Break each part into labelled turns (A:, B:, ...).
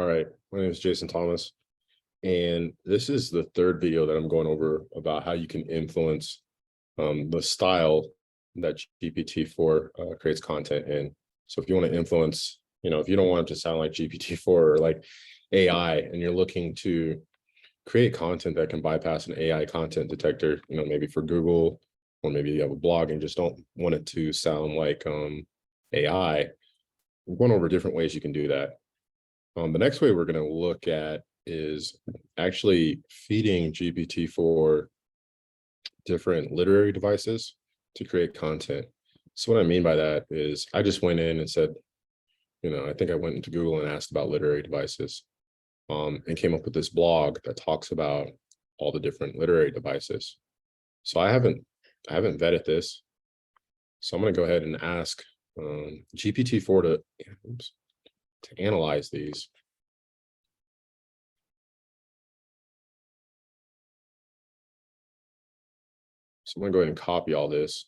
A: All right, my name is Jason Thomas, and this is the third video that I'm going over about how you can influence the style that GPT-4 creates content in. So if you want to influence, if you don't want it to sound like GPT-4 or like AI, and you're looking to create content that can bypass an AI content detector, maybe for Google, or maybe you have a blog and just don't want it to sound like AI, we're going over different ways you can do that. The next way we're going to look at is actually feeding GPT-4 different literary devices to create content. So what I mean by that is I just went in and said, I think I went into Google and asked about literary devices, and came up with this blog that talks about all the different literary devices. So I haven't vetted this. So I'm going to go ahead and ask GPT-4 to analyze these. So I'm going to go ahead and copy all this.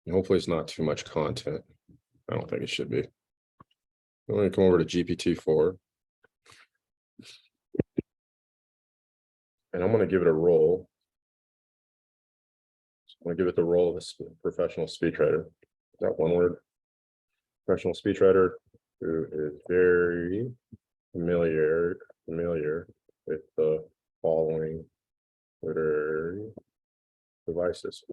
A: And hopefully it's not too much content. I don't think it should be. I'm going to come over to GPT-4. And I'm going to give it a role. So I'm going to give it the role of a professional speechwriter. Is that one word? Professional speechwriter who is very familiar with the following literary devices.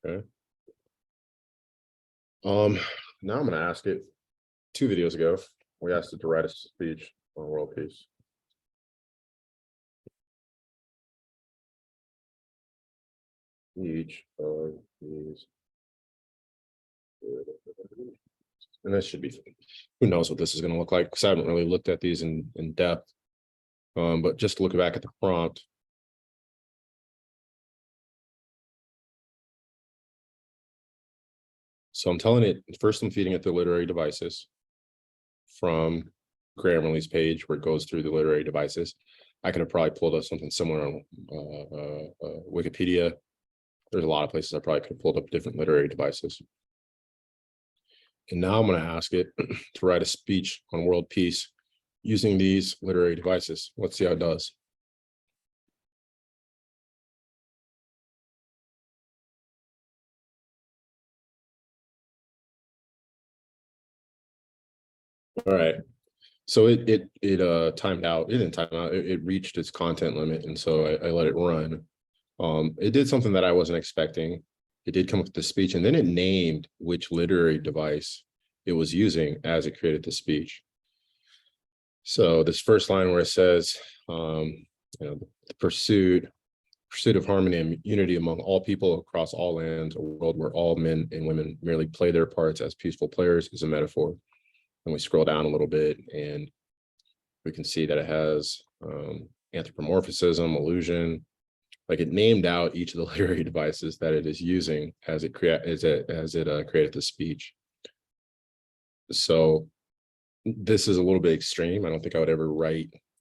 A: Okay. Now I'm going to ask it. 2 videos ago, we asked it to write a speech on world peace. Each of these, and this should be, who knows what this is going to look like, because I haven't really looked at these in depth. But just look back at the prompt. So I'm telling it, first I'm feeding it the literary devices from Grammarly's page where it goes through the literary devices. I could have probably pulled up something similar on Wikipedia. There's a lot of places I probably could have pulled up different literary devices. And now I'm going to ask it to write a speech on world peace using these literary devices. Let's see how it does. All right. So it timed out. It didn't time out. It reached its content limit, and so I let it run. It did something that I wasn't expecting. It did come up with the speech, and then it named which literary device it was using as it created the speech. So this first line where it says, the pursuit of harmony and unity among all people across all lands, a world where all men and women merely play their parts as peaceful players, is a metaphor. And we scroll down a little bit, and we can see that it has anthropomorphism, illusion. Like, it named out each of the literary devices that it is using as it created the speech. So this is a little bit extreme. I don't think I would ever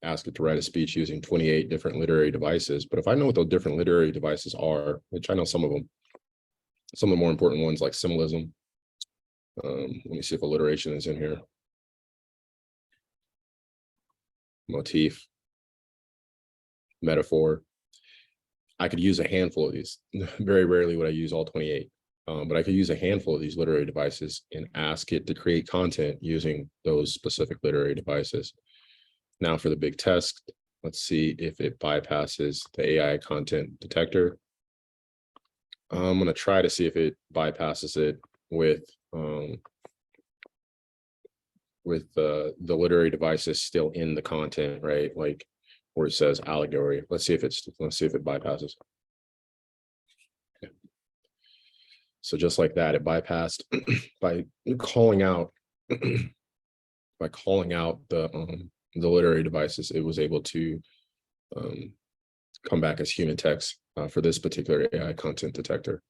A: ask it to write a speech using 28 different literary devices. But if I know what those different literary devices are, which I know some of them, some of the more important ones like symbolism. Let me see if alliteration is in here. Motif, metaphor. I could use a handful of these. Very rarely would I use all 28, but I could use a handful of these literary devices and ask it to create content using those specific literary devices. Now for the big test, let's see if it bypasses the AI content detector. I'm going to try to see if it bypasses it with the literary devices still in the content, right? Like where it says allegory. Let's see if it bypasses. Okay. So just like that, it bypassed by calling out the literary devices. It was able to come back as human text for this particular AI content detector.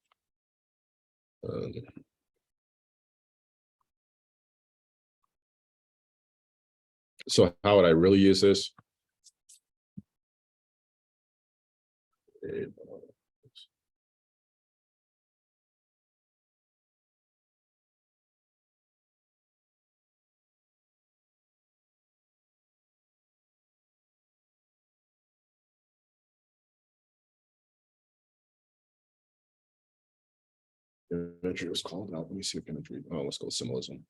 A: So how would I really use this? Imagery was called out. Let me see if imagery. Oh, let's go with symbolism.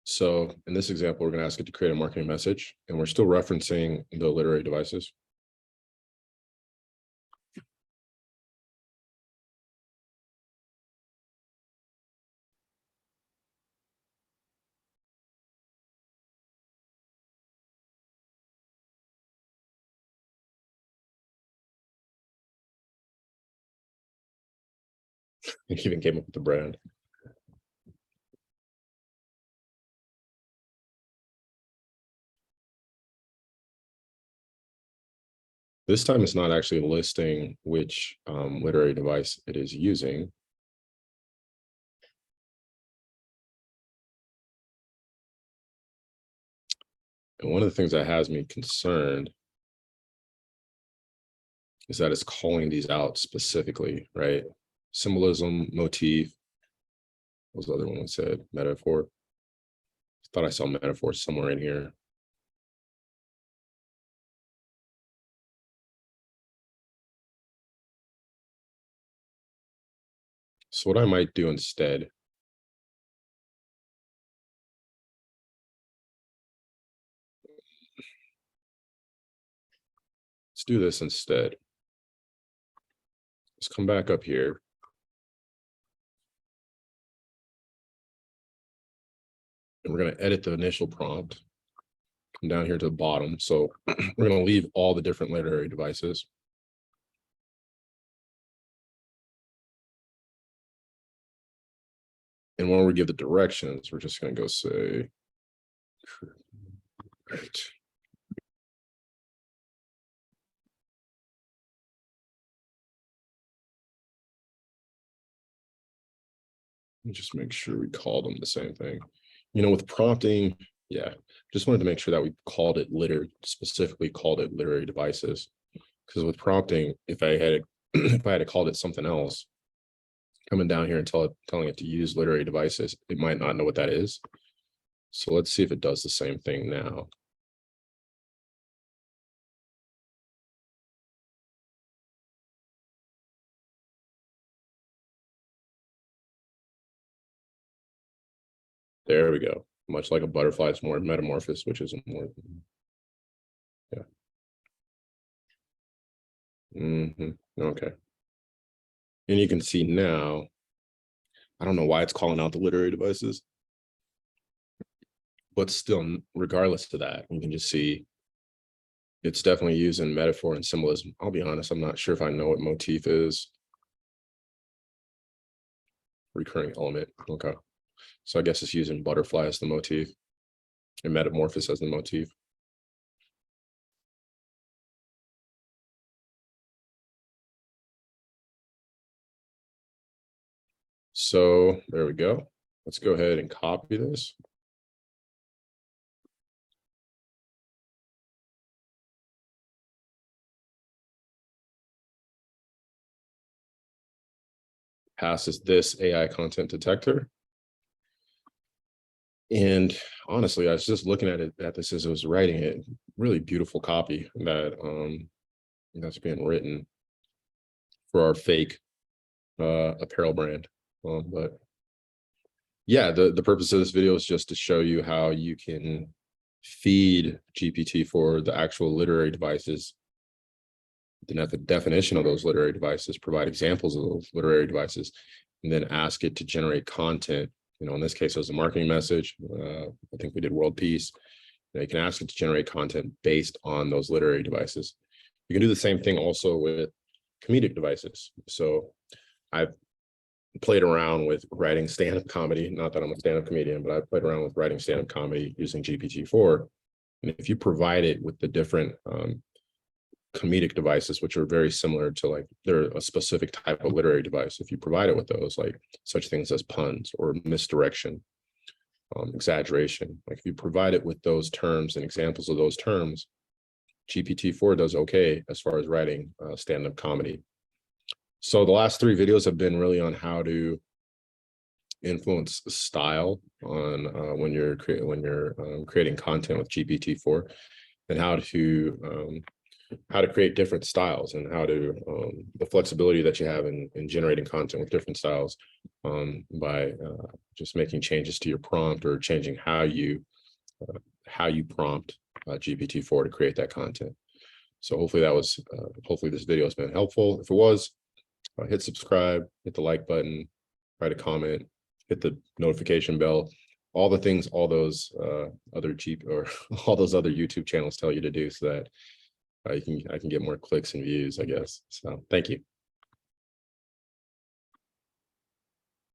A: So in this example, we're going to ask it to create a marketing message, and we're still referencing the literary devices. It even came up with the brand. This time it's not actually listing which literary device it is using. And one of the things that has me concerned is that it's calling these out specifically, right? Symbolism, motif, what was the other one we said? Metaphor. I thought I saw metaphor somewhere in here. So what I might do instead, let's do this instead. Let's come back up here. And we're going to edit the initial prompt. Come down here to the bottom. So we're going to leave all the different literary devices. And when we give the directions, we're just going to go say, right. Just make sure we call them the same thing. You know, with prompting, yeah, just wanted to make sure that we called it specifically called it literary devices. Because with prompting, if I had if I had called it something else, coming down here and telling it to use literary devices, it might not know what that is. So let's see if it does the same thing now. There we go. Much like a butterfly, it's more metamorphosis, which is more. Yeah. Okay. And you can see now, I don't know why it's calling out the literary devices, but still, regardless of that, you can just see it's definitely using metaphor and symbolism. I'll be honest, I'm not sure if I know what motif is. Recurring element. Okay. So I guess it's using butterfly as the motif and metamorphosis as the motif. So there we go. Let's go ahead and copy this. Passes this AI content detector. And honestly, I was just looking at this as I was writing it. Really beautiful copy that's being written for our fake apparel brand. But yeah, the purpose of this video is just to show you how you can feed GPT for the actual literary devices, then at the definition of those literary devices, provide examples of those literary devices, and then ask it to generate content. You know, in this case, it was a marketing message. I think we did world peace. You can ask it to generate content based on those literary devices. You can do the same thing also with comedic devices. So I've played around with writing stand-up comedy. Not that I'm a stand-up comedian, but I've played around with writing stand-up comedy using GPT-4. And if you provide it with the different comedic devices, which are very similar to like they're a specific type of literary device. If you provide it with those, like such things as puns or misdirection, exaggeration, like if you provide it with those terms and examples of those terms, GPT-4 does okay as far as writing stand-up comedy. So the last 3 videos have been really on how to influence style on when you're creating content with GPT-4, and how to create different styles, and how to the flexibility that you have in generating content with different styles by just making changes to your prompt, or changing how you prompt GPT-4 to create that content. So hopefully hopefully this video has been helpful. If it was, hit subscribe, hit the like button, write a comment, hit the notification bell, all the things all those other YouTube channels tell you to do, so that I can get more clicks and views, I guess. So thank you.